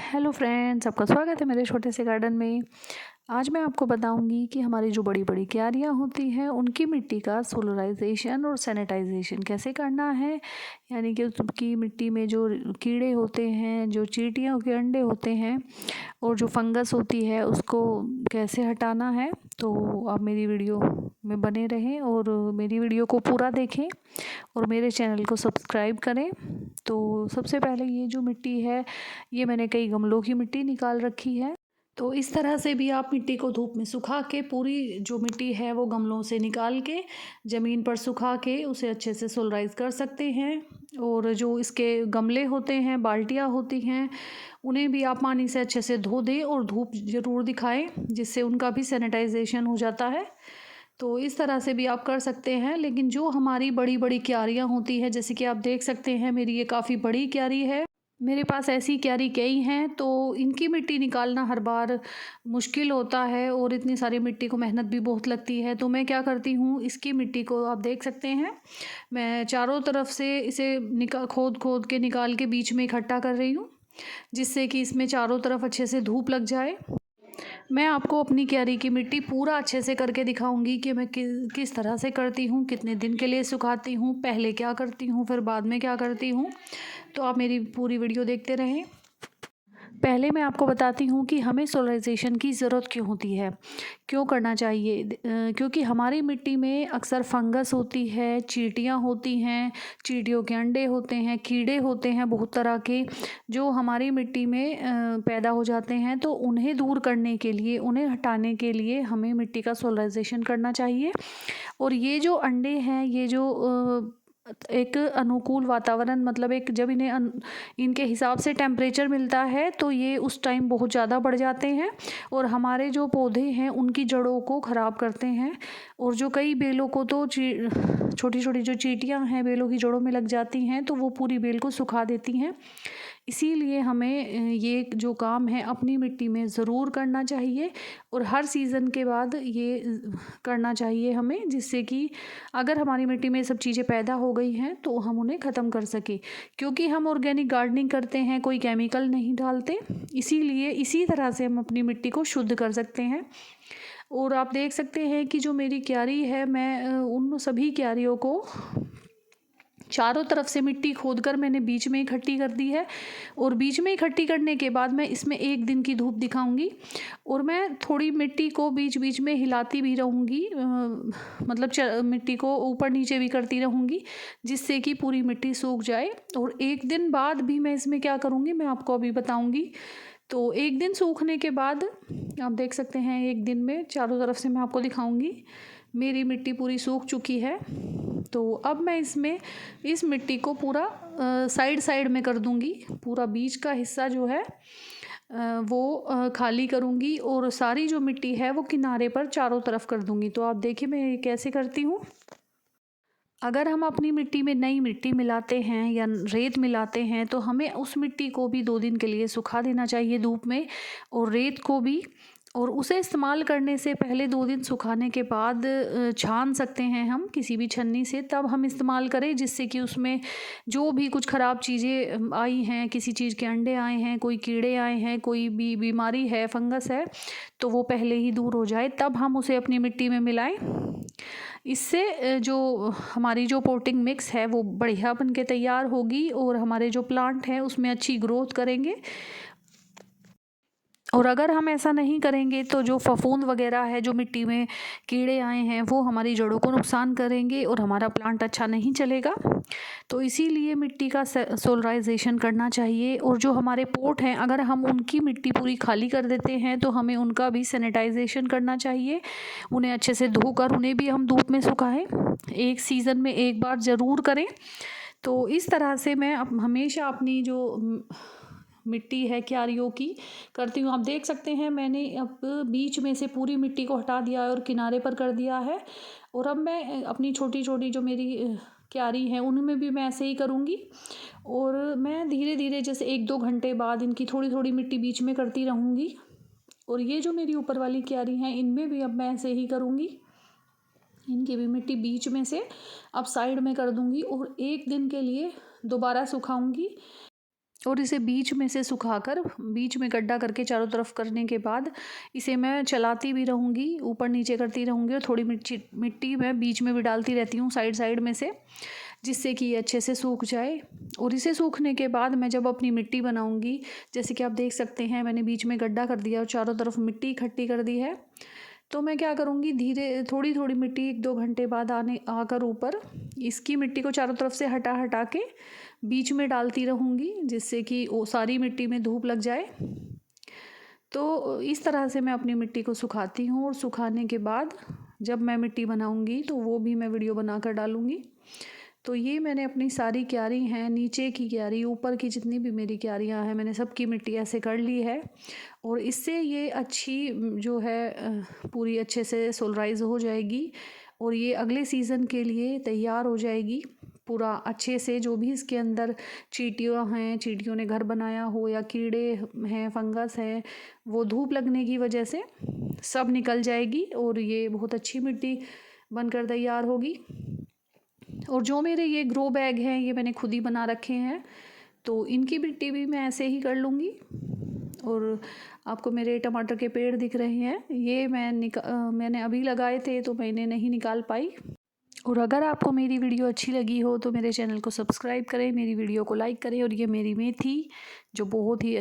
Hello friends, आपका स्वागत है मेरे छोटे से गार्डन में। आज मैं आपको बताऊंगी कि हमारी जो बड़ी बड़ी क्यारियाँ होती हैं उनकी मिट्टी का सोलराइजेशन और सैनिटाइजेशन कैसे करना है। यानी कि उसकी मिट्टी में जो कीड़े होते हैं, जो चींटियों के अंडे होते हैं और जो फंगस होती है उसको कैसे हटाना है। तो आप मेरी वीडियो में बने रहें और मेरी वीडियो को पूरा देखें और मेरे चैनल को सब्सक्राइब करें। तो सबसे पहले ये जो मिट्टी है, ये मैंने कई गमलों की मिट्टी निकाल रखी है। तो इस तरह से भी आप मिट्टी को धूप में सुखा के, पूरी जो मिट्टी है वो गमलों से निकाल के ज़मीन पर सुखा के उसे अच्छे से सोलराइज कर सकते हैं। और जो इसके गमले होते हैं, बाल्टियाँ होती हैं, उन्हें भी आप पानी से अच्छे से धो दें और धूप ज़रूर दिखाएं, जिससे उनका भी सैनिटाइजेशन हो जाता है। तो इस तरह से भी आप कर सकते हैं। लेकिन जो हमारी बड़ी बड़ी क्यारियाँ होती हैं, जैसे कि आप देख सकते हैं मेरी ये काफ़ी बड़ी क्यारी है, मेरे पास ऐसी क्यारी कई हैं, तो इनकी मिट्टी निकालना हर बार मुश्किल होता है और इतनी सारी मिट्टी को मेहनत भी बहुत लगती है। तो मैं क्या करती हूँ, इसकी मिट्टी को आप देख सकते हैं, मैं चारों तरफ से इसे खोद खोद के निकाल के बीच में इकट्ठा कर रही हूँ, जिससे कि इसमें चारों तरफ अच्छे से धूप लग जाए। मैं आपको अपनी क्यारी की मिट्टी पूरा अच्छे से करके दिखाऊंगी कि मैं किस तरह से करती हूँ, कितने दिन के लिए सुखाती हूँ, पहले क्या करती हूँ, फिर बाद में क्या करती हूँ। तो आप मेरी पूरी वीडियो देखते रहें। पहले मैं आपको बताती हूँ कि हमें सोलराइजेशन की ज़रूरत क्यों होती है, क्यों करना चाहिए। क्योंकि हमारी मिट्टी में अक्सर फंगस होती है, चींटियाँ होती हैं, चींटियों के अंडे होते हैं, कीड़े होते हैं बहुत तरह के, जो हमारी मिट्टी में पैदा हो जाते हैं। तो उन्हें दूर करने के लिए, उन्हें हटाने के लिए हमें मिट्टी का सोलराइजेशन करना चाहिए। और ये जो अंडे हैं, ये जो एक अनुकूल वातावरण, मतलब एक जब इन्हें इनके हिसाब से टेम्परेचर मिलता है तो ये उस टाइम बहुत ज़्यादा बढ़ जाते हैं और हमारे जो पौधे हैं उनकी जड़ों को ख़राब करते हैं। और जो कई बेलों को तो छोटी छोटी जो चींटियां हैं बेलों की जड़ों में लग जाती हैं, तो वो पूरी बेल को सुखा देती हैं। इसीलिए हमें ये जो काम है अपनी मिट्टी में ज़रूर करना चाहिए और हर सीज़न के बाद ये करना चाहिए हमें, जिससे कि अगर हमारी मिट्टी में सब चीज़ें पैदा हो गई हैं तो हम उन्हें ख़त्म कर सकें। क्योंकि हम ऑर्गेनिक गार्डनिंग करते हैं, कोई केमिकल नहीं डालते, इसीलिए इसी तरह से हम अपनी मिट्टी को शुद्ध कर सकते हैं। और आप देख सकते हैं कि जो मेरी क्यारी है, मैं उन सभी क्यारियों को चारों तरफ से मिट्टी खोदकर मैंने बीच में इकट्ठी कर दी है। और बीच में इकट्ठी करने के बाद मैं इसमें एक दिन की धूप दिखाऊंगी और मैं थोड़ी मिट्टी को बीच बीच में हिलाती भी रहूँगी, मतलब मिट्टी को ऊपर नीचे भी करती रहूँगी, जिससे कि पूरी मिट्टी सूख जाए। और एक दिन बाद भी मैं इसमें क्या करूँगी, मैं आपको अभी बताऊँगी। तो एक दिन सूखने के बाद आप देख सकते हैं, एक दिन में चारों तरफ से मैं आपको दिखाऊंगी मेरी मिट्टी पूरी सूख चुकी है। तो अब मैं इसमें इस मिट्टी को पूरा साइड साइड में कर दूंगी, पूरा बीच का हिस्सा जो है वो खाली करूंगी और सारी जो मिट्टी है वो किनारे पर चारों तरफ कर दूंगी। तो आप देखिए मैं ये कैसे करती हूँ। अगर हम अपनी मिट्टी में नई मिट्टी मिलाते हैं या रेत मिलाते हैं तो हमें उस मिट्टी को भी 2 दिन के लिए सुखा देना चाहिए धूप में, और रेत को भी। और उसे इस्तेमाल करने से पहले 2 दिन सुखाने के बाद छान सकते हैं हम किसी भी छन्नी से, तब हम इस्तेमाल करें, जिससे कि उसमें जो भी कुछ ख़राब चीज़ें आई हैं, किसी चीज़ के अंडे आए हैं, कोई कीड़े आए हैं, कोई भी बीमारी है, फंगस है, तो वो पहले ही दूर हो जाए, तब हम उसे अपनी मिट्टी में मिलाएं। इससे जो हमारी जो पोटिंग मिक्स है वो बढ़िया बन के तैयार होगी और हमारे जो प्लांट हैं उसमें अच्छी ग्रोथ करेंगे। और अगर हम ऐसा नहीं करेंगे तो जो फफूंद वगैरह है, जो मिट्टी में कीड़े आए हैं, वो हमारी जड़ों को नुकसान करेंगे और हमारा प्लांट अच्छा नहीं चलेगा। तो इसीलिए मिट्टी का सोलराइजेशन करना चाहिए। और जो हमारे पोट हैं, अगर हम उनकी मिट्टी पूरी खाली कर देते हैं तो हमें उनका भी सैनिटाइजेशन करना चाहिए। उन्हें अच्छे से धोकर उन्हें भी हम धूप में सुखाएं, एक सीज़न में एक बार ज़रूर करें। तो इस तरह से मैं हमेशा अपनी जो मिट्टी है क्यारियों की करती हूँ। आप देख सकते हैं मैंने अब बीच में से पूरी मिट्टी को हटा दिया है और किनारे पर कर दिया है। और अब मैं अपनी छोटी छोटी जो मेरी क्यारी हैं उनमें भी मैं ऐसे ही करूँगी। और मैं धीरे धीरे जैसे 1-2 घंटे बाद इनकी थोड़ी थोड़ी मिट्टी बीच में करती रहूँगी। और ये जो मेरी ऊपर वाली क्यारी हैं इनमें भी अब मैं ऐसे ही करूँगी, इनकी भी मिट्टी बीच में से अब साइड में कर दूँगी और एक दिन के लिए दोबारा सुखाऊँगी। और इसे बीच में से सुखाकर बीच में गड्ढा करके चारों तरफ करने के बाद इसे मैं चलाती भी रहूँगी, ऊपर नीचे करती रहूँगी और थोड़ी मिट्टी मैं बीच में भी डालती रहती हूँ साइड साइड में से, जिससे कि ये अच्छे से सूख जाए। और इसे सूखने के बाद मैं जब अपनी मिट्टी बनाऊँगी, जैसे कि आप देख सकते हैं मैंने बीच में गड्ढा कर दिया और चारों तरफ मिट्टी इकट्ठी कर दी है। तो मैं क्या करूँगी, धीरे थोड़ी थोड़ी मिट्टी 1-2 घंटे बाद आकर ऊपर इसकी मिट्टी को चारों तरफ से हटा हटा के बीच में डालती रहूँगी, जिससे कि वो सारी मिट्टी में धूप लग जाए। तो इस तरह से मैं अपनी मिट्टी को सुखाती हूँ और सुखाने के बाद जब मैं मिट्टी बनाऊँगी तो वो भी मैं वीडियो बनाकर डालूँगी। तो ये मैंने अपनी सारी क्यारी हैं, नीचे की क्यारी, ऊपर की जितनी भी मेरी क्यारियाँ हैं, मैंने सबकी मिट्टी ऐसे कर ली है। और इससे ये अच्छी जो है पूरी अच्छे से सोलराइज़ हो जाएगी और ये अगले सीज़न के लिए तैयार हो जाएगी पूरा अच्छे से। जो भी इसके अंदर चींटियाँ हैं, चींटियों ने घर बनाया हो या कीड़े हैं, फंगस है, वो धूप लगने की वजह से सब निकल जाएगी और ये बहुत अच्छी मिट्टी बनकर तैयार होगी। और जो मेरे ये ग्रो बैग हैं ये मैंने खुद ही बना रखे हैं, तो इनकी मिट्टी भी मैं ऐसे ही कर लूँगी। और आपको मेरे टमाटर के पेड़ दिख रहे हैं, ये मैंने अभी लगाए थे तो मैंने नहीं निकाल पाई। और अगर आपको मेरी वीडियो अच्छी लगी हो तो मेरे चैनल को सब्सक्राइब करें, मेरी वीडियो को लाइक करें। और ये मेरी मेथी जो बहुत ही